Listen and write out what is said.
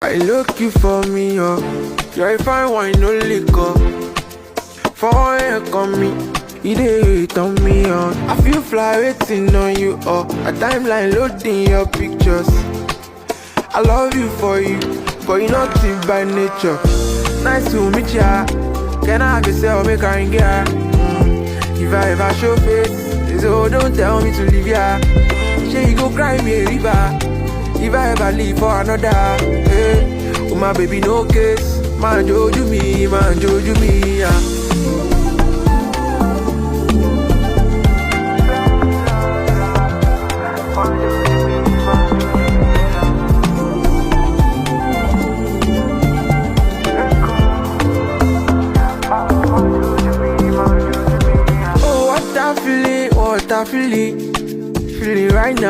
I look you for me, oh. You're a fine wine, no liquor. For you come me, you did on me, oh. I feel fly waiting on you, oh. A timeline loading your pictures. I love you for you, but you're not it by nature. Nice to meet ya. Can I have yourself, make her get If I ever show face, so don't tell me to leave ya. She you go cry me a river. If I ever leave for another, hey, oh my baby no case. Man joju me, yeah. Oh, what I feeling right now.